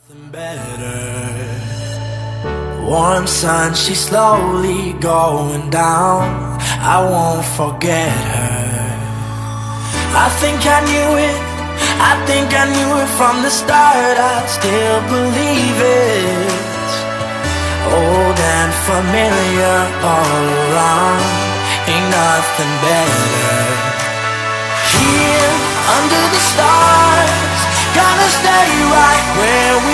Better. Warm sun, she's slowly going down. I won't forget her. I think I knew it. I think I knew it from the start. I still believe it. Old and familiar all around. Ain't nothing better. Here under the stars, gonna stay right where we